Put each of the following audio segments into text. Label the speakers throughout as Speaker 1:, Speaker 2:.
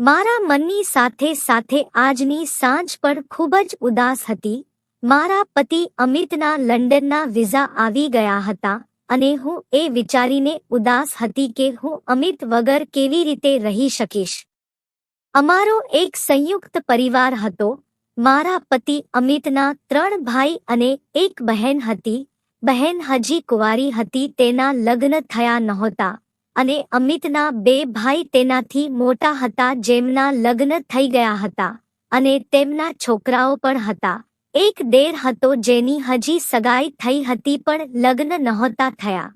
Speaker 1: મારા મનની સાથે સાથે આજની સાંજ પણ ખૂબ જ ઉદાસ હતી. મારા પતિ અમિતના લંડનના વિઝા આવી ગયા હતા અને હું એ વિચારીને ઉદાસ હતી કે હું અમિત વગર કેવી રીતે રહી શકીશ. અમારો એક સંયુક્ત પરિવાર હતો. મારા પતિ અમિતના 3 ભાઈ અને એક બહેન હતી. બહેન હજી કુંવારી હતી, તેના લગ્ન થયા નહોતા અને અમિતના 2 ભાઈ તેનાથી મોટા હતા જેમના લગ્ન થઈ ગયા હતા અને તેમના છોકરાઓ પણ હતા. એક દેર હતો જેની હજી સગાઈ થઈ હતી પણ લગ્ન નહોતા થયા.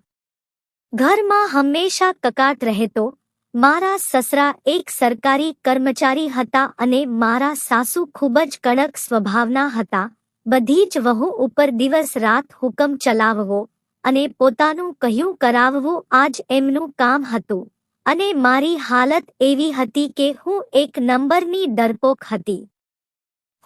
Speaker 1: ઘરમાં હંમેશા કકાટ રહેતો. મારા સસરા એક સરકારી કર્મચારી હતા અને મારા સાસુ ખૂબ જ કડક સ્વભાવના હતા. બધી જ વહુ ઉપર દિવસ રાત હુકમ ચલાવવો અને પોતાનું કહ્યું કરાવવું આ જ એમનું કામ હતું. અને મારી હાલત એવી હતી કે હું એક નંબરની ડરપોક હતી.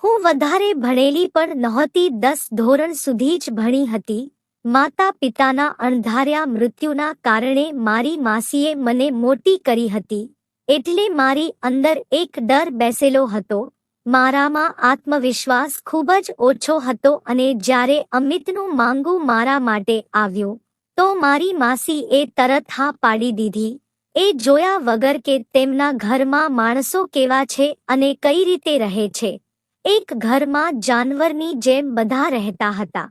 Speaker 1: હું વધારે ભણેલી પણ નહોતી, 10 ધોરણ સુધી જ ભણી હતી. માતા પિતાના અણધાર્યા મૃત્યુના કારણે મારી માસીએ મને મોટી કરી હતી, એટલે મારી અંદર એક ડર બેસેલો હતો. મારામાં આત્મવિશ્વાસ ખૂબ જ ઓછો હતો અને જ્યારે અમિતનું માંગું મારા માટે આવ્યું તો મારી માસીએ તરત હા પાડી દીધી, એ જોયા વગર કે તેમના ઘરમાં માણસો કેવા છે અને કઈ રીતે રહે છે. એક ઘરમાં જાનવરની જેમ બધા રહેતા હતા.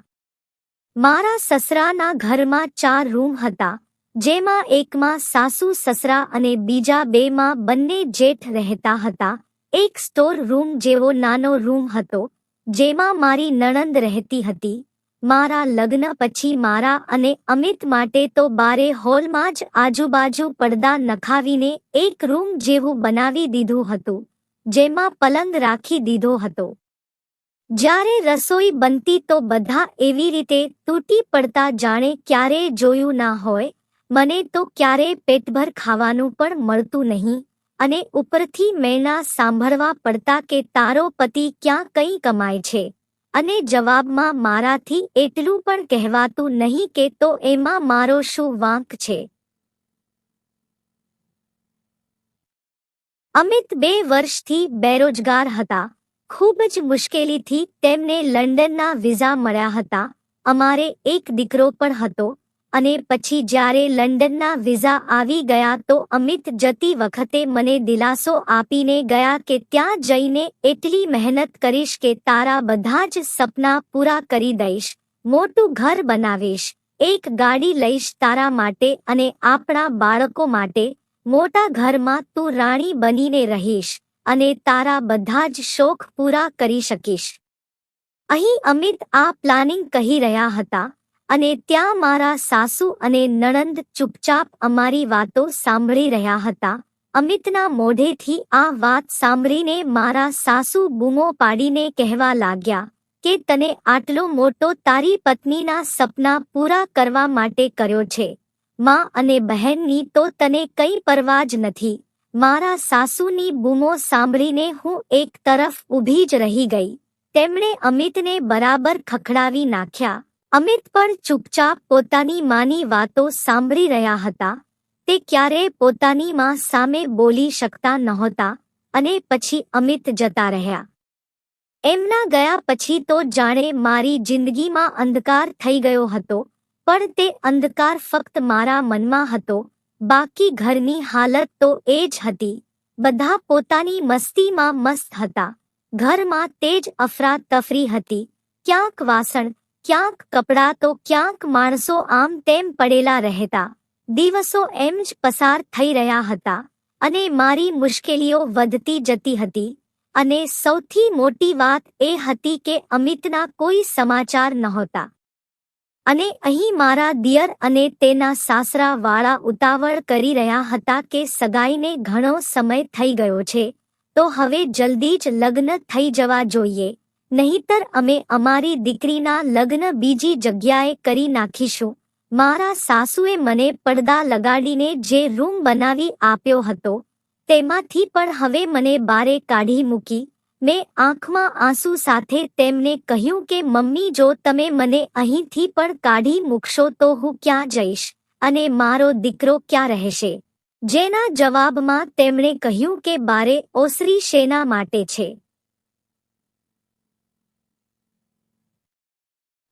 Speaker 1: મારા સસરાના ઘરમાં 4 રૂમ હતા, જેમાં એકમાં સાસુ સસરા અને બીજા 2માં બંને જેઠ રહેતા હતા. એક સ્ટોર રૂમ જેવો નાનો રૂમ હતો, જેમાં મારી નણંદ રહેતી હતી. મારા લગ્ન પછી મારા અને અમિત માટે તો બારે હોલમાં જ આજુબાજુ પડદા નખાવીને એક રૂમ જેવું બનાવી દીધું હતું, જેમાં પલંગ રાખી દીધો હતો. જ્યારે રસોઈ બનતી તો બધા એવી રીતે તૂટી પડતા જાણે ક્યારેય જોયું ના હોય. મને તો ક્યારેય પેટભર ખાવાનું પણ મળતું નહીં અને ઉપરથી મેણા સાંભળવા પડતા કે તારો પતિ ક્યાં કંઈ કમાય છે અને જવાબમાં મારાથી એટલું પણ કહેવાતું નહીં કે તો એમાં મારો શું વાંક છે. અમિત 2 વર્ષથી બેરોજગાર હતા. ખૂબ જ મુશ્કેલીથી તેમને લંડનના વિઝા મળ્યા હતા. અમારે એક દીકરો પણ હતો અને પછી જ્યારે લંડનના વિઝા આવી ગયા તો અમિત જતી વખતે મને દિલાસો આપીને ગયા કે ત્યાં જઈને એટલી મહેનત કરીશ કે તારા બધા જ સપના પૂરા કરી દઈશ, મોટું ઘર બનાવીશ, એક ગાડી લઈશ તારા માટે અને આપણા બાળકો માટે, મોટા ઘરમાં તું રાણી બનીને રહીશ અને તારા બધા જ શોખ પૂરા કરી શકીશ. અહીં અમિત આ પ્લાનિંગ કહી રહ્યા હતા અને ત્યાં મારા સાસુ અને નણંદ ચૂપચાપ અમારી વાતો સાંભળી રહ્યા હતા. અમિતના મોઢેથી આ વાત સાંભળીને મારા સાસુ બૂમો પાડીને કહેવા લાગ્યા કે તને આટલો મોટો તારી પત્નીના સપના પૂરા કરવા માટે કર્યો છે, માં અને બહેનની તો તને કંઈ પરવા જ નથી. મારા સાસુની બૂમો સાંભળીને હું એક તરફ ઊભી જ રહી ગઈ. તેમણે અમિતને બરાબર ખખડાવી નાખ્યા. અમિત પણ ચૂપચાપ પોતાની માની વાતો સાંભળી રહ્યા હતા. તે ક્યારેય પોતાની માં સામે બોલી શકતા નહોતા અને પછી અમિત જતા રહ્યા. એમના ગયા પછી તો જાણે મારી જિંદગીમાં અંધકાર થઈ ગયો હતો, પણ તે અંધકાર ફક્ત મારા મનમાં હતો. બાકી ઘરની હાલત તો એ જ હતી. બધા પોતાની મસ્તીમાં મસ્ત હતા. ઘરમાં તે જ અફરાતફરી હતી. ક્યાંક વાસણ, ક્યાંક કપડાં તો ક્યાંક માણસો આમ તેમ પડેલા રહેતા. દિવસો એમ જ પસાર થઈ રહ્યા હતા અને મારી મુશ્કેલીઓ વધતી જતી હતી. અને સૌથી મોટી વાત એ હતી કે અમિતના કોઈ સમાચાર નહોતા. અને અહીં મારા દિયર અને તેના સાસરા વાળા ઉતાવળ કરી રહ્યા હતા કે સગાઈને ઘણો સમય થઈ ગયો છે તો હવે જલ્દી જ લગ્ન થઈ જવા જોઈએ, નહીતર અમે અમારી દીકરીના લગ્ન બીજી જગ્યાએ કરી નાખીશું. મારા સાસુએ મને પડદા લગાડીને જે રૂમ બનાવી આપ્યો હતો તેમાંથી પણ હવે મને બારે કાઢી મૂકી. મેં આંખમાં આંસુ સાથે તેમને કહ્યું કે મમ્મી, જો તમે મને અહીંથી પણ કાઢી મૂકશો તો હું ક્યાં જઈશ અને મારો દીકરો ક્યાં રહેશે? જેના જવાબમાં તેમણે કહ્યું કે બારે ઓસરી શેના માટે છે?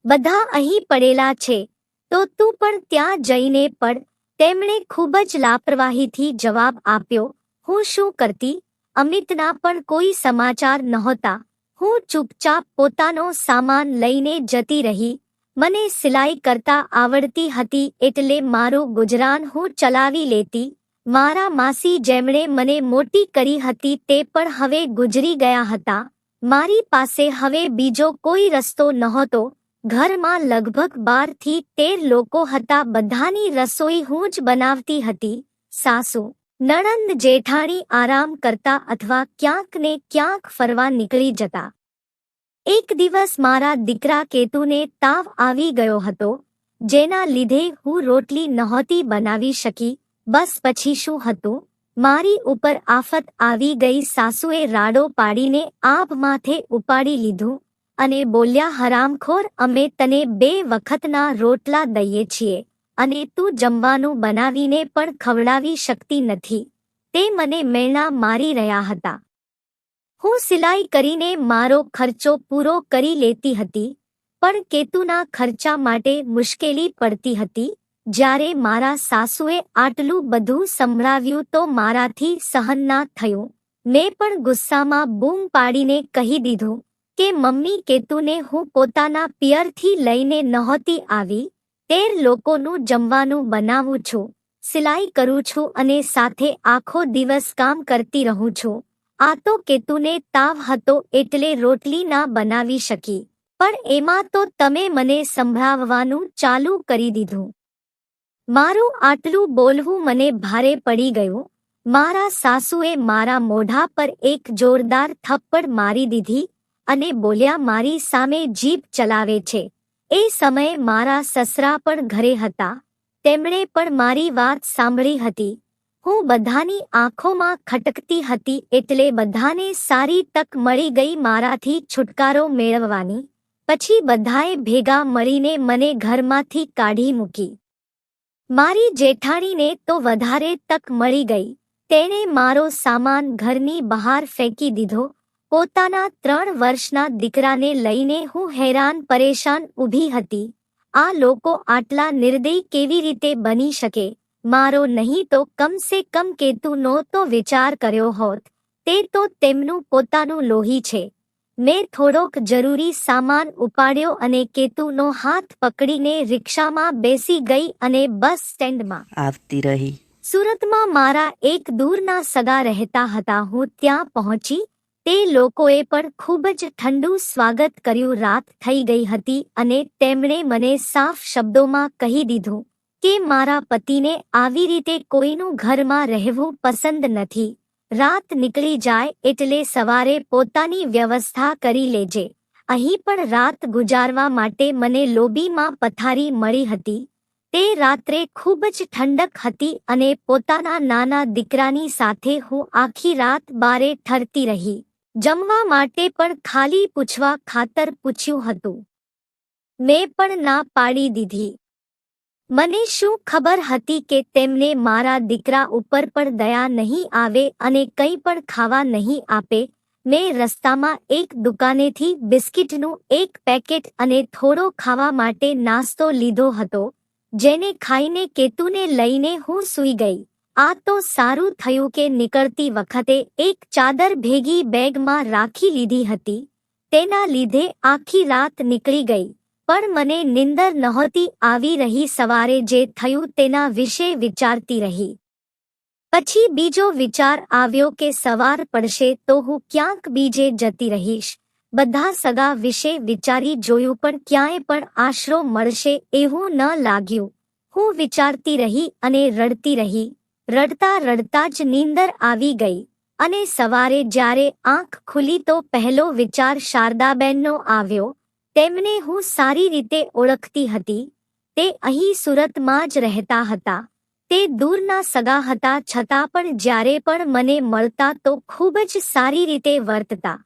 Speaker 1: બધા અહીં પડેલા છે, તો તું પણ ત્યાં જઈને પડ. તેમણે ખૂબ જ લાપરવાહીથી જવાબ આપ્યો, હું શું કરતી? અમિતના પણ કોઈ સમાચાર નહોતા. હું ચૂપચાપ પોતાનો સામાન લઈને જતી રહી. મને સિલાઈ કરતા આવડતી હતી એટલે મારું ગુજરાન હું ચલાવી લેતી. મારા માસી જેમણે મને મોટી કરી હતી તે પણ હવે ગુજરી ગયા હતા. મારી પાસે હવે બીજો કોઈ રસ્તો નહોતો. ઘરમાં લગભગ 12 થી 13 લોકો હતા. બધાની રસોઈ હું જ બનાવતી હતી. સાસુ, નણંદ, જેઠાણી આરામ કરતા અથવા ક્યાંક ને ક્યાંક ફરવા નીકળી જતા. એક દિવસ મારા દીકરા કેતુને તાવ આવી ગયો હતો, જેના લીધે હું રોટલી નહોતી બનાવી શકી. બસ પછી શું હતું? મારી ઉપર આફત આવી ગઈ. સાસુએ રાડો પાડીને આભ માથે ઉપાડી લીધું અને બોલ્યા, હરામખોર, અમે તને 2 વખતના રોટલા દઈએ છીએ અને તું જમવાનું બનાવીને પણ ખવડાવી શકતી નથી. તે મને મેણા મારી રહ્યા હતા. હું સિલાઈ કરીને મારો ખર્ચો પૂરો કરી લેતી હતી, પણ કેતુના ખર્ચા માટે મુશ્કેલી પડતી હતી. જ્યારે મારા સાસુએ આટલું બધું સંભળાવ્યું તો મારાથી સહન ના થયું. મેં પણ ગુસ્સામાં બૂમ પાડીને કહી દીધું કે મમ્મી, કેતુને હું પોતાના પિયરથી લઈને નહોતી આવી. 13 લોકોનું જમવાનું બનાવું છું, સિલાઈ કરું છું અને સાથે આખો દિવસ કામ કરતી રહું છું. આ તો કેતુને તાવ હતો એટલે રોટલી ના બનાવી શકી, પણ એમાં તો તમે મને સંભળાવવાનું ચાલુ કરી દીધું. મારું આટલું બોલવું મને ભારે પડી ગયું. મારા સાસુએ મારા મોઢા પર એક જોરદાર થપ્પડ મારી દીધી અને બોલ્યા, મારી સામે જીભ ચલાવે છે. એ સમયે મારા સસરા પણ ઘરે હતા. તેમણે પણ મારી વાત સાંભળી હતી. હું બધાની આંખોમાં ખટકતી હતી એટલે બધાને સારી તક મળી ગઈ મારાથી છુટકારો મેળવવાની. પછી બધાએ ભેગા મળીને મને ઘરમાંથી કાઢી મૂકી. મારી જેઠાણીને તો વધારે તક મળી ગઈ. તેણે મારો સામાન ઘરની બહાર ફેંકી દીધો. પોતાના 3 વર્ષના દીકરાને લઈને હું હેરાન પરેશાન ઊભી હતી. આ લોકો આટલા નિર્દયી કેવી રીતે બની શકે? મારો નહીં તો કમસે કમ કેતુનો તો વિચાર કર્યો હોત. તે તો તેમનું પોતાનું લોહી છે. મેં થોડોક જરૂરી સામાન ઉપાડ્યો અને કેતુનો હાથ પકડીને રિક્ષામાં બેસી ગઈ અને બસ સ્ટેન્ડમાં
Speaker 2: આવતી રહી.
Speaker 1: સુરતમાં મારા એક દૂરના સગા રહેતા હતા. હું ત્યાં પહોંચી. તે લોકોએ પણ ખૂબ જ ઠંડુ સ્વાગત કર્યું. રાત થઈ ગઈ હતી અને તેમણે મને સાફ શબ્દોમાં કહી દીધું કે મારા પતિને આવી રીતે કોઈનું ઘરમાં રહેવું પસંદ નથી. રાત નીકળી જાય એટલે સવારે પોતાની વ્યવસ્થા કરી લેજે. અહીં પણ રાત ગુજારવા માટે મને લોબીમાં પથારી મળી હતી. તે રાત્રે ખૂબ જ ઠંડક હતી અને પોતાના નાના દીકરાની સાથે હું આખી રાત બારે ઠરતી રહી. જમવા માટે પણ ખાલી પૂછવા ખાતર પૂછ્યું હતું. મેં પણ ના પાડી દીધી. મને શું ખબર હતી કે તેમને મારા દીકરા ઉપર પણ દયા નહીં આવે અને કંઈ પણ ખાવા નહીં આપે. મેં રસ્તામાં એક દુકાનેથી બિસ્કિટનું એક પેકેટ અને થોડો ખાવા માટે નાસ્તો લીધો હતો, જેને ખાઈને કેતુને લઈને હું સૂઈ ગઈ. આ તો સારું થયું કે નીકળતી વખતે એક ચાદર ભેગી બેગમાં રાખી લીધી હતી. તેના લીધે આખી રાત નીકળી ગઈ. પણ મને નિંદર નહોતી આવી રહી. સવારે જે થયું તેના વિશે વિચારતી રહી. પછી બીજો વિચાર આવ્યો કે સવાર પડશે તો હું ક્યાંક બીજે જતી રહીશ. બધા સગા વિશે વિચારી જોયું પણ ક્યાંય પણ આશરો મળશે એવું ન લાગ્યું. હું વિચારતી રહી અને રડતી રહી. રડતા રડતા જ નીંદર આવી ગઈ અને સવારે જ્યારે આંખ ખુલી તો પહેલો વિચાર શારદાબેનનો આવ્યો. તેમને હું સારી રીતે ઓળખતી હતી. તે અહીં સુરતમાં જ રહેતા હતા. તે દૂરના સગા હતા છતાં પણ જ્યારે પણ મને મળતા તો ખૂબ જ સારી રીતે વર્તતા.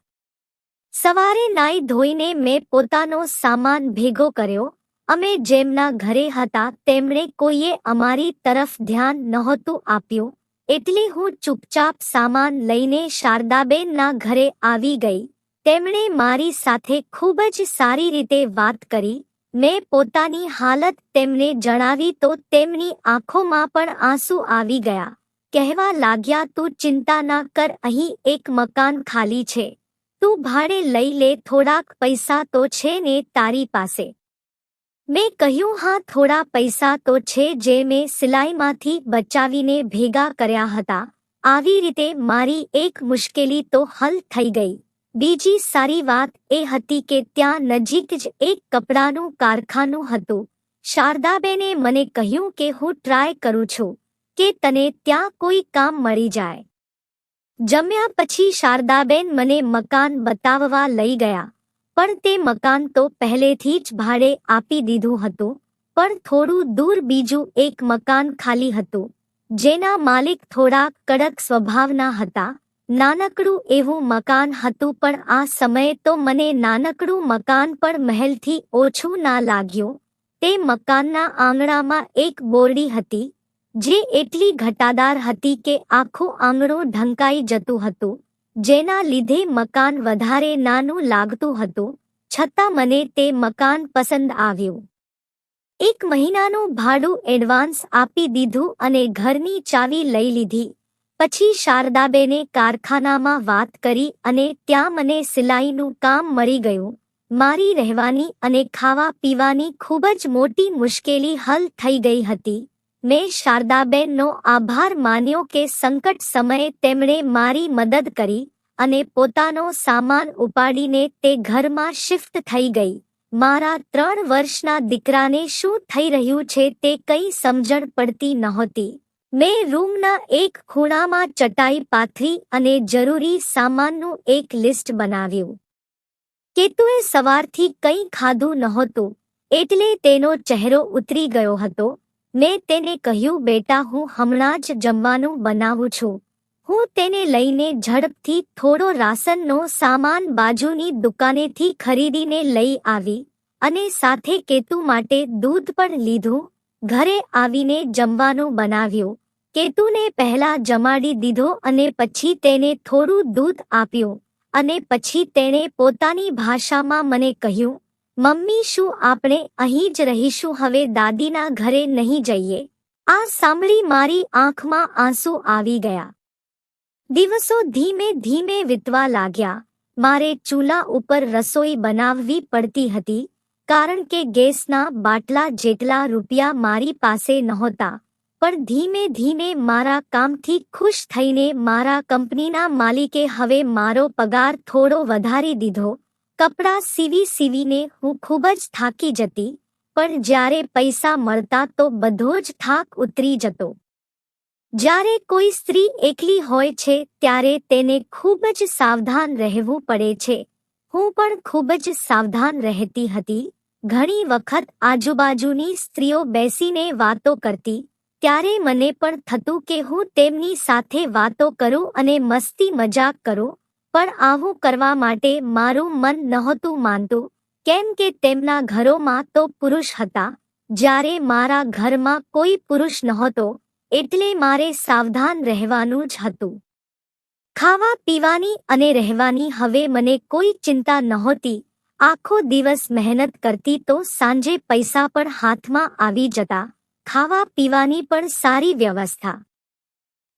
Speaker 1: સવારે નાઈ ધોઈને મેં પોતાનો સામાન ભેગો કર્યો. અમે જેમના ઘરે હતા તેમણે કોઈએ અમારી તરફ ધ્યાન નહોતું આપ્યું. એટલે હું ચૂપચાપ સામાન લઈને શારદાબેનના ઘરે આવી ગઈ. તેમણે મારી સાથે ખૂબ જ સારી રીતે વાત કરી. મેં પોતાની હાલત તેમને જણાવી તો તેમની આંખોમાં પણ આંસુ આવી ગયા. કહેવા લાગ્યા, તું ચિંતા ના કર, અહીં એક મકાન ખાલી છે, તું ભાડે લઈ લે, થોડાક પૈસા તો છે ને તારી પાસે? મેં કહ્યું, હા, થોડા પૈસા તો છે જે મેં સિલાઈમાંથી બચાવીને ભેગા કર્યા હતા. આવી રીતે મારી એક મુશ્કેલી તો હલ થઈ ગઈ. બીજી સારી વાત એ હતી કે ત્યાં નજીક જ એક કપડાનું કારખાનું હતું. શારદાબેને મને કહ્યું કે હું ટ્રાય કરું છું કે તને ત્યાં કોઈ કામ મળી જાય. જમ્યા પછી શારદાબેન મને મકાન બતાવવા લઈ ગયા. પણ તે મકાન તો પહેલેથી જ ભાડે આપી દીધું હતું. પણ થોડું દૂર બીજું એક મકાન ખાલી હતું, જેના માલિક થોડા કડક સ્વભાવના હતા. નાનકડું એવું મકાન હતું, પણ આ સમયે તો મને નાનકડું મકાન પણ મહેલથી ઓછું ના લાગ્યું. તે મકાનના આંગણામાં એક બોરડી હતી, જે એટલી ઘટાદાર હતી કે આખું આંગણું ઢંકાઈ જતું હતું, જેના લીધે મકાન વધારે નાનું લાગતું હતું. છતાં મને તે મકાન પસંદ આવ્યું. 1 મહિનાનું ભાડું એડવાન્સ આપી દીધું અને ઘરની ચાવી લઈ લીધી. પછી શારદાબેને કારખાનામાં વાત કરી અને ત્યાં મને સિલાઈનું કામ મળી ગયું. મારી રહેવાની અને ખાવા પીવાની ખૂબ જ મોટી મુશ્કેલી હલ થઈ ગઈ હતી. મેં શારદાબેનનો આભાર માન્યો કે સંકટ સમયે તેમણે મારી મદદ કરી અને પોતાનો સામાન ઉપાડીને તે ઘરમાં શિફ્ટ થઈ ગઈ. મારા 3 વર્ષના દીકરાને શું થઈ રહ્યું છે તે કંઈ સમજણ પડતી નહોતી. મેં રૂમના એક ખૂણામાં ચટાઈ પાથરી અને જરૂરી સામાનનું એક લિસ્ટ બનાવ્યું. કેતુએ સવારથી કંઈ ખાધું નહોતું, એટલે તેનો ચહેરો ઉતરી ગયો હતો. મેં તેને કહ્યું, બેટા, હું હમણાં જ જમવાનું બનાવું છું. હું તેને લઈને ઝડપથી થોડો રાશનનો સામાન બાજુની દુકાનેથી ખરીદીને લઈ આવી અને સાથે કેતુ માટે દૂધ પણ લીધું. ઘરે આવીને જમવાનું બનાવ્યું. કેતુને પહેલા જમાડી દીધો અને પછી તેને થોડું દૂધ આપ્યું અને પછી તેણે પોતાની ભાષામાં મને કહ્યું, મમ્મી, શું આપણે અહીં જ રહીશું, હવે દાદીના ઘરે નહીં જઈએ? આ સાંભળી મારી આંખમાં આંસુ આવી ગયા. દિવસો ધીમે ધીમે વીતવા લાગ્યા. મારે ચૂલા ઉપર રસોઈ બનાવવી પડતી હતી, કારણ કે ગેસના બાટલા જેટલા રૂપિયા મારી પાસે નહોતા. પણ ધીમે ધીમે મારા કામથી ખુશ થઈને મારા કંપનીના માલિકે હવે મારો પગાર થોડો વધારી દીધો. કપડાં સીવીને હું ખૂબ જ થાકી જતી, પણ જ્યારે પૈસા મળતા તો બધો જ થાક ઉતરી જતો. જ્યારે કોઈ સ્ત્રી એકલી હોય છે ત્યારે તેને ખૂબ જ સાવધાન રહેવું પડે છે. હું પણ ખૂબ જ સાવધાન રહેતી હતી. ઘણી વખત આજુબાજુની સ્ત્રીઓ બેસીને વાતો કરતી, ત્યારે મને પણ થતું કે હું તેમની સાથે વાતો કરું અને મસ્તી મજાક કરું, પણ આવું કરવા માટે મારું મન નહોતું માનતું, કેમ કે તેમના ઘરોમાં તો પુરુષ હતા, જ્યારે મારા ઘરમાં કોઈ પુરુષ નહોતો, એટલે મારે સાવધાન રહેવાનું જ હતું. ખાવા પીવાની અને રહેવાની હવે મને કોઈ ચિંતા નહોતી. આખો દિવસ મહેનત કરતી તો સાંજે પૈસા પણ હાથમાં આવી જતા. ખાવા પીવાની પણ સારી વ્યવસ્થા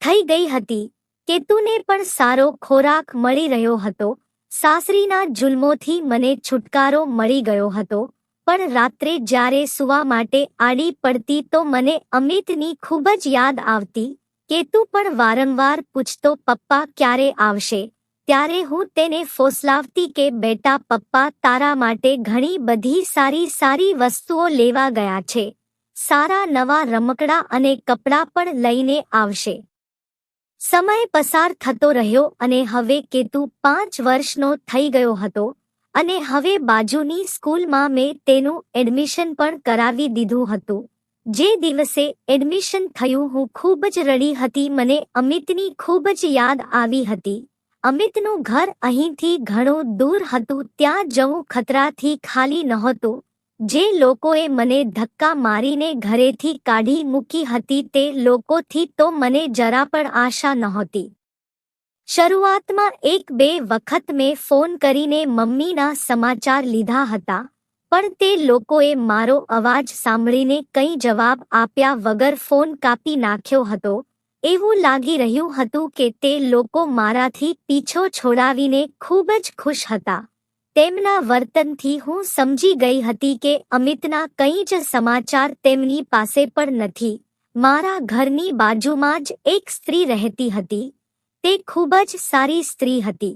Speaker 1: થઈ ગઈ હતી. કેતુને પણ સારો ખોરાક મળી રહ્યો હતો. સાસરીના જુલ્મોથી મને છુટકારો મળી ગયો હતો. પણ રાત્રે જ્યારે સૂવા માટે આડી પડતી તો મને અમિતની ખૂબ જ યાદ આવતી. કેતુ પણ વારંવાર પૂછતો, પપ્પા ક્યારે આવશે? ત્યારે હું તેને ફોસલાવતી કે બેટા, પપ્પા તારા માટે ઘણી બધી સારી વસ્તુઓ લેવા ગયા છે. સારા નવા રમકડાં અને કપડાં પણ લઈને આવશે. સમય પસાર થતો રહ્યો અને હવે કેતુ 5 વર્ષનો થઈ ગયો હતો અને હવે બાજુની સ્કૂલમાં મેં તેનું એડમિશન પણ કરાવી દીધું હતું. જે દિવસે એડમિશન થયું હું ખૂબ જ રડી હતી. મને અમિતની ખૂબ જ યાદ આવી હતી. અમિતનું ઘર અહીંથી ઘણું દૂર હતું. ત્યાં જવું ખતરાથી ખાલી નહોતું. જે લોકોએ મને ધક્કા મારીને ઘરેથી કાઢી મૂકી હતી તે લોકોથી તો મને જરા પણ આશા નહોતી. શરૂઆતમાં 1-2 વખત મેં ફોન કરીને મમ્મીના સમાચાર લીધા હતા, પણ તે લોકોએ મારો અવાજ સાંભળીને કંઈ જવાબ આપ્યા વગર ફોન કાપી નાખ્યો હતો. એવું લાગી રહ્યું હતું કે તે લોકો મારાથી પીછો છોડાવીને ખૂબ જ ખુશ હતા. તેમના વર્તનથી હું સમજી ગઈ હતી કે અમિતના કંઈ જ સમાચાર તેમની પાસે પણ નથી. મારા ઘરની બાજુમાં જ એક સ્ત્રી રહેતી હતી. તે ખૂબ જ સારી સ્ત્રી હતી.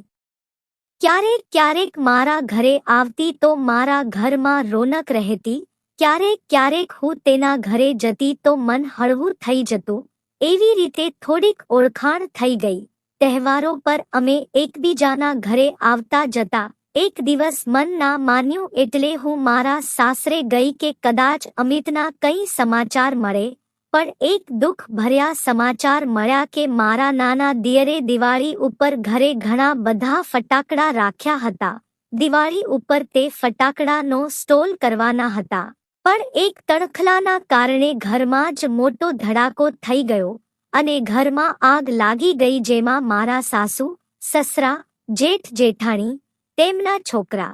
Speaker 1: ક્યારેક ક્યારેક મારા ઘરે આવતી તો મારા ઘરમાં રોનક રહેતી. ક્યારેક ક્યારેક હું તેના ઘરે જતી તો મન હળવું થઈ જતું. એવી રીતે થોડીક ઓળખાણ થઈ ગઈ. તહેવારો પર અમે એકબીજાના ઘરે આવતા જતા. એક દિવસ મન ના માન્યું એટલે હું મારા સાસરે ગઈ કે કદાચ અમિતના કંઈ સમાચાર મળે. પણ એક દુઃખ ભર્યા સમાચાર મળ્યા કે મારા નાના દિયરે દિવાળી ઉપર ઘરે ઘણા બધા ફટાકડા રાખ્યા હતા. દિવાળી ઉપર તે ફટાકડાનો સ્ટોલ કરવાના હતા. પણ એક તણખલાના કારણે ઘરમાં જ મોટો ધડાકો થઈ ગયો અને ઘરમાં આગ લાગી ગઈ, જેમાં મારા સાસુ, સસરા, જેઠ જેઠાણી, તેમના છોકરા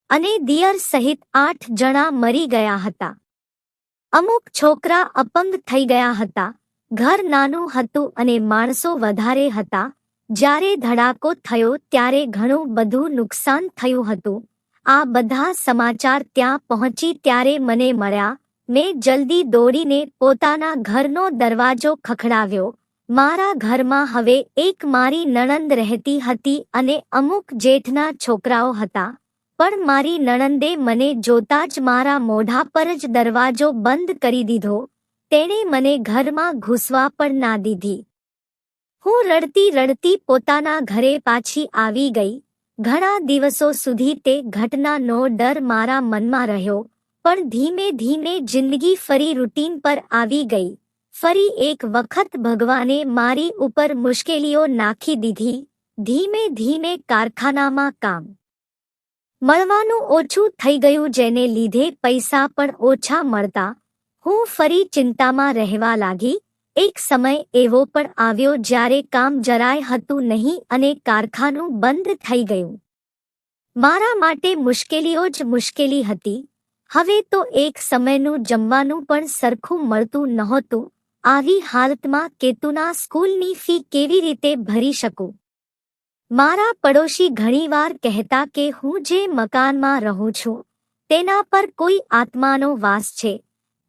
Speaker 1: અને દિયર સહિત 8 જણા મરી ગયા હતા. અમુક છોકરા અપંગ થઈ ગયા હતા. ઘર નાનું હતું અને માણસો વધારે હતા. જ્યારે ધડાકો થયો ત્યારે ઘણું બધું નુકસાન થયું હતું. આ બધા સમાચાર ત્યાં પહોંચી ત્યારે મને મળ્યા. મેં જલ્દી દોડીને પોતાના ઘરનો દરવાજો ખખડાવ્યો. મારા ઘરમાં હવે એક મારી નણંદ રહેતી હતી અને અમુક જેઠના છોકરાઓ હતા. પણ મારી નણંદે મને જોતા જ મારા મોઢા પર જ દરવાજો બંધ કરી દીધો. તેણે મને ઘરમાં ઘૂસવા પણ ના દીધી. હું રડતી રડતી પોતાના ઘરે પાછી આવી ગઈ. ઘણા દિવસો સુધી તે ઘટનાનો ડર મારા મનમાં રહ્યો. પણ ધીમે ધીમે જિંદગી ફરી રૂટીન પર આવી ગઈ. ફરી એક વખત ભગવાને મારી ઉપર મુશ્કેલીઓ નાખી દીધી. ધીમે ધીમે કારખાનામાં કામ મળવાનું ઓછું થઈ ગયું, જેને લીધે પૈસા પણ ઓછા મળતા. હું ફરી ચિંતામાં રહેવા લાગી. એક સમય એવો પણ આવ્યો જ્યારે કામ જરાય હતું નહીં અને કારખાનું બંધ થઈ ગયું. મારા માટે મુશ્કેલીઓ જ મુશ્કેલી હતી. હવે તો એક સમયનું જમવાનું પણ સરખું મળતું નહોતું. આવી હાલતમાં કેતુના સ્કૂલની ફી કેવી રીતે ભરી શકું? મારા પડોશી ઘણીવાર કહેતા કે હું જે મકાનમાં રહું છું તેના પર કોઈ આત્માનો વાસ છે.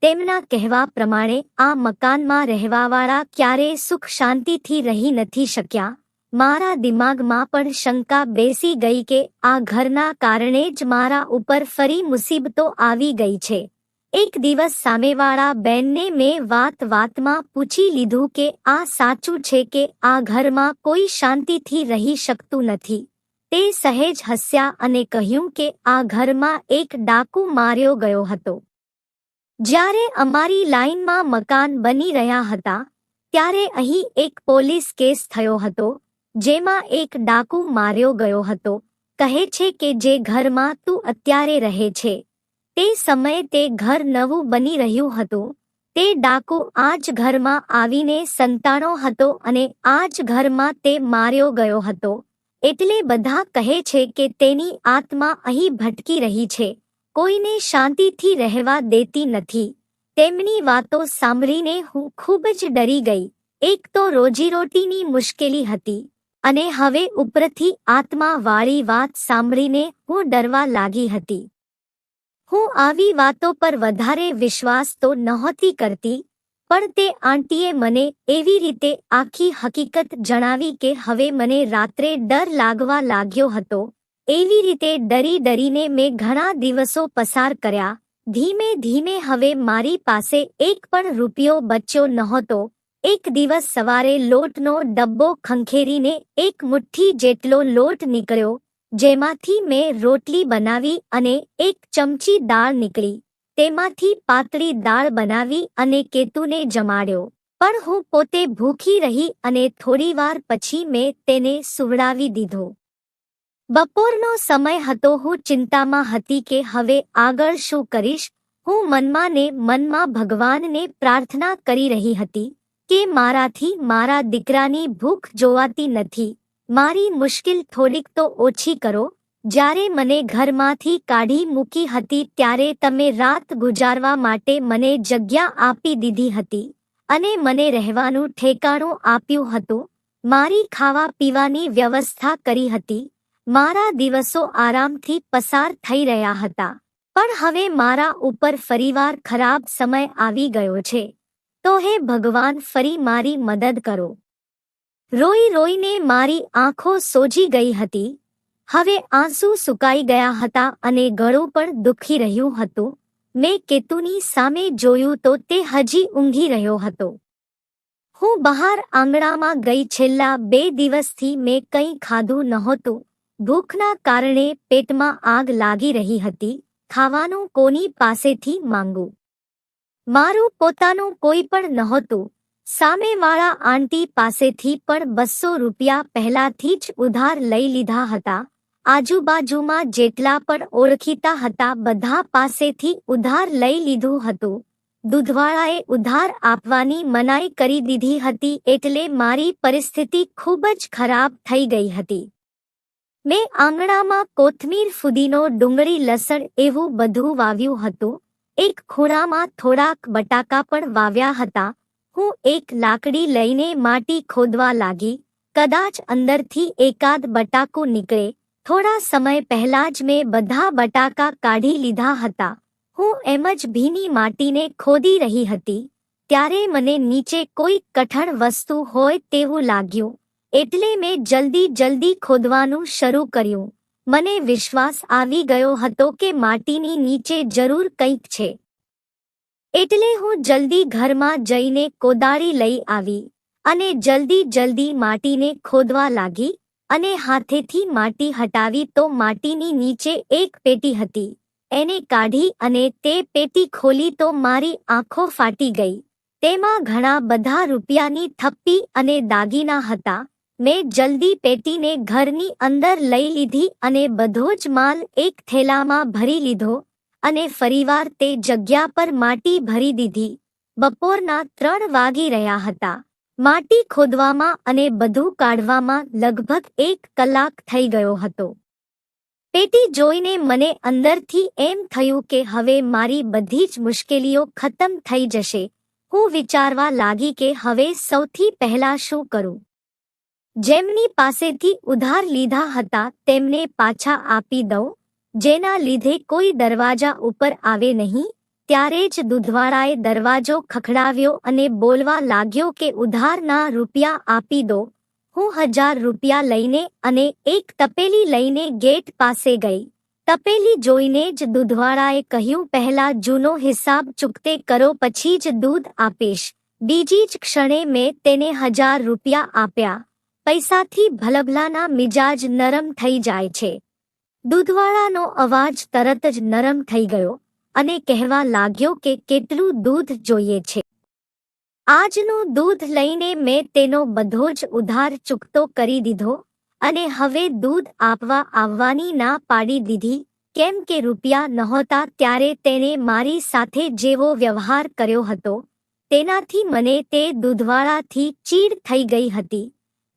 Speaker 1: તેમના કહેવા પ્રમાણે આ મકાનમાં રહેવાવાળા ક્યારેય સુખ શાંતિથી રહી નથી શક્યા. મારા દિમાગમાં પણ શંકા બેસી ગઈ કે આ ઘરના કારણે જ મારા ઉપર ફરી મુસીબતો આવી ગઈ છે. એક દિવસ સામેવાળા બેનને મેં વાતમાં પૂછી લીધું કે આ સાચું છે કે આ ઘરમાં કોઈ શાંતિથી રહી શકતું નથી. તે સહેજ હસ્યા અને કહ્યું કે આ ઘરમાં એક ડાકુ માર્યો ગયો હતો. જ્યારે અમારી લાઇનમાં મકાન બની રહ્યા હતા ત્યારે અહીં એક પોલીસ કેસ થયો હતો, જેમાં એક ડાકુ માર્યો ગયો હતો. કહે છે કે જે ઘરમાં તું અત્યારે રહે છે તે સમયે તે ઘર નવું બની રહ્યું હતું. તે ડાકુ આ જ ઘરમાં આવીને સંતાણો હતો અને આ જ ઘરમાં તે માર્યો ગયો હતો. એટલે બધા કહે છે કે તેની આત્મા અહીં ભટકી રહી છે, કોઈને શાંતિથી રહેવા દેતી નથી. તેમની વાતો સાંભળીને હું ખૂબ જ ડરી ગઈ. એક તો રોજીરોટીની મુશ્કેલી હતી અને હવે ઉપરથી આત્માવાળી વાત સાંભળીને હું ડરવા લાગી હતી. હું આવી વાતો પર વધારે વિશ્વાસ તો નહોતી કરતી, પણ તે આંટીએ મને એવી રીતે આખી હકીકત જણાવી કે હવે મને રાત્રે ડર લાગવા લાગ્યો હતો. એવી રીતે ડરી ડરીને મેં ઘણા દિવસો પસાર કર્યા. ધીમે ધીમે હવે મારી પાસે એક પણ રૂપિયો બચ્યો નહોતો. એક દિવસ સવારે લોટનો ડબ્બો ખંખેરીને એક મુઠ્ઠી જેટલો લોટ નીકળ્યો, જેમાંથી મેં રોટલી બનાવી અને એક ચમચી દાળ નીકળી. તેમાંથી પાતળી દાળ બનાવી અને કેતુને જમાડ્યો. પણ હું પોતે ભૂખી રહી અને થોડીવાર પછી મેં તેને સુવડાવી દીધો. બપોરનો સમય હતો. હું ચિંતામાં હતી કે હવે આગળ શું કરીશ. હું મનમાં ને મનમાં ભગવાનને પ્રાર્થના કરી રહી હતી કે મારાથી મારા દીકરાની ભૂખ જોવાતી નથી. મારી મુશ્કેલ થોડીક તો ઓછી કરો. જ્યારે મને ઘરમાંથી કાઢી મૂકી હતી ત્યારે તમે રાત ગુજારવા માટે મને જગ્યા આપી દીધી હતી અને મને રહેવાનું ઠેકાણું આપ્યું હતું. મારી ખાવા પીવાની વ્યવસ્થા કરી હતી. મારા દિવસો આરામથી પસાર થઈ રહ્યા હતા. પણ હવે મારા ઉપર ફરીવાર ખરાબ સમય આવી ગયો છે. તો હે ભગવાન, ફરી મારી મદદ કરો. રોઈ રોઈને મારી આંખો સોજી ગઈ હતી. હવે આંસુ સુકાઈ ગયા હતા અને ગળું પણ દુખી રહ્યું હતું. મેં કેતુની સામે જોયું તો તે હજી ઊંઘી રહ્યો હતો. હું બહાર આંગણામાં ગઈ. છેલ્લા 2 દિવસથી મેં કંઈ ખાધું નહોતું. ભૂખના કારણે પેટમાં આગ લાગી રહી હતી. ખાવાનું કોની પાસેથી માંગું? મારું પોતાનું કોઈ પણ નહોતું. સામેવાળા આંટી પાસેથી પણ 200 રૂપિયા પહેલાથી જ ઉધાર લઈ લીધા હતા. આજુબાજુમાં જેટલા પણ ઓળખીતા હતા બધા પાસેથી ઉધાર લઈ લીધું હતું. દૂધવાળાએ ઉધાર આપવાની મનાઈ કરી દીધી હતી એટલે મારી પરિસ્થિતિ ખૂબ જ ખરાબ થઈ ગઈ હતી. મેં આંગણામાં કોથમીર, ફુદીનો, ડુંગળી, લસણ એવું બધું વાવ્યું હતું. એક ખૂણામાં થોડાક બટાકા પણ વાવ્યા હતા. હું એક લાકડી લઈને માટી ખોદવા લાગી. કદાચ અંદરથી એકાદ બટાકું નીકળે. થોડા સમય પહેલા જ મેં બધા બટાકા કાઢી લીધા હતા. હું એમ જ ભીની માટીને ખોદી રહી હતી ત્યારે મને નીચે કોઈ કઠણ વસ્તુ હોય તેવું લાગ્યું. એટલે મેં જલ્દી ખોદવાનું શરૂ કર્યું. મને વિશ્વાસ આવી ગયો હતો કે માટીની નીચે જરૂર કંઈક છે. એટલે હું જલ્દી ઘરમાં જઈને કોદાળી લઈ આવી અને જલ્દી માટીને ખોદવા લાગી અને હાથેથી માટી હટાવી તો માટીની નીચે એક પેટી હતી. એને કાઢી અને તે પેટી ખોલી તો મારી આંખો ફાટી ગઈ. તેમાં ઘણા બધા રૂપિયાની થપ્પી અને દાગીના હતા. મેં જલ્દી પેટીને ઘરની અંદર લઈ લીધી અને બધો જ માલ એક થેલામાં ભરી લીધો અને ફરીવાર તે જગ્યા પર માટી ભરી દીધી. બપોરના 3 વાગી રહ્યા હતા. માટી ખોદવામાં અને બધું કાઢવામાં લગભગ 1 કલાક થઈ ગયો હતો. પેટી જોઈને મને અંદરથી એમ થયું કે હવે મારી બધી જ મુશ્કેલીઓ ખતમ થઈ જશે. હું વિચારવા લાગી કે હવે સૌથી પહેલા શું કરું. જેમની પાસેથી ઉધાર લીધા હતા તેમને પાછા આપી દઉં, જેના લીધે કોઈ દરવાજા ઉપર આવે નહીં. ત્યારે જ દૂધવાળાએ દરવાજો ખખડાવ્યો અને બોલવા લાગ્યો કે ઉધારના રૂપિયા આપી દો. હું 1000 રૂપિયા લઈને અને એક તપેલી લઈને ગેટ પાસે ગઈ. તપેલી જોઈને જ દૂધવાળાએ કહ્યું, પહેલા જૂનો હિસાબ ચૂકતે કરો પછી જ દૂધ આપીશ. બીજી જ ક્ષણે મેં તેને 1000 રૂપિયા આપ્યા. પૈસાથી ભલભલાના મિજાજ નરમ થઈ જાય છે. દૂધવાળાનો અવાજ તરત જ નરમ થઈ ગયો અને કહેવા લાગ્યો કે કેટલું દૂધ જોઈએ છે. આજનું દૂધ લઈને મેં તેનો બધો જ ઉધાર ચૂકતો કરી દીધો અને હવે દૂધ આપવા આવવાની ના પાડી દીધી. કેમ કે રૂપિયા નહોતા ત્યારે તેને મારી સાથે જેવો વ્યવહાર કર્યો હતો તેનાથી મને તે દૂધવાળાથી ચીડ થઈ ગઈ હતી.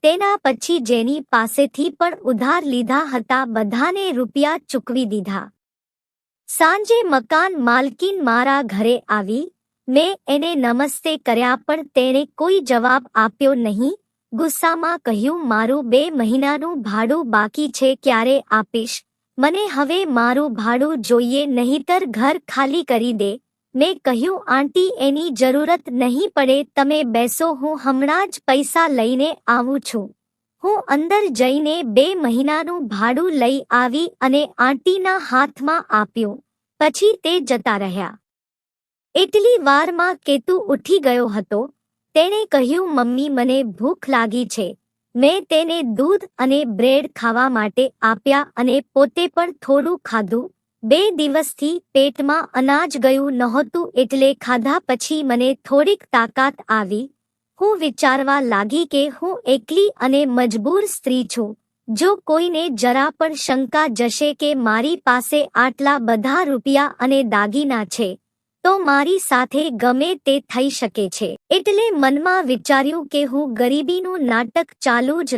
Speaker 1: તેના પછી જેની પાસેથી પણ ઉધાર લીધા હતા બધાને રૂપિયા ચૂકવી દીધા. સાંજે મકાન માલકીન મારા ઘરે આવી. મેં એને નમસ્તે કર્યા પણ તેણે કોઈ જવાબ આપ્યો નહીં. ગુસ્સામાં કહ્યું, મારું 2 મહિનાનું ભાડું બાકી છે, ક્યારે આપીશ? મને હવે મારું ભાડું જોઈએ નહીંતર ઘર ખાલી કરી દે. મેં કહ્યું, આંટી એની જરૂરત નહીં પડે, તમે બેસો, હું હમણાં જ પૈસા લઈને આવું છું. હું અંદર જઈને 2 મહિનાનું ભાડું લઈ આવી અને આંટીના હાથમાં આપ્યું. પછી તે જતા રહ્યા. એટલી વારમાં કેતુ ઉઠી ગયો હતો. તેણે કહ્યું, મમ્મી મને ભૂખ લાગી છે. મેં તેને દૂધ અને બ્રેડ ખાવા માટે આપ્યા અને પોતે પણ થોડું ખાધું. 2 દિવસથી પેટમાં અનાજ ગયું નહોતું એટલે ખાધા પછી મને થોડીક તાકાત આવી. હું વિચારવા લાગી કે હું એકલી અને મજબૂર સ્ત્રી છું. જો કોઈને જરા પણ શંકા જશે કે મારી પાસે આટલા બધા રૂપિયા અને દાગીના છે તો મારી સાથે ગમે તે થઈ શકે છે, એટલે મનમાં વિચાર્યું કે હું ગરીબીનું નાટક ચાલુ જ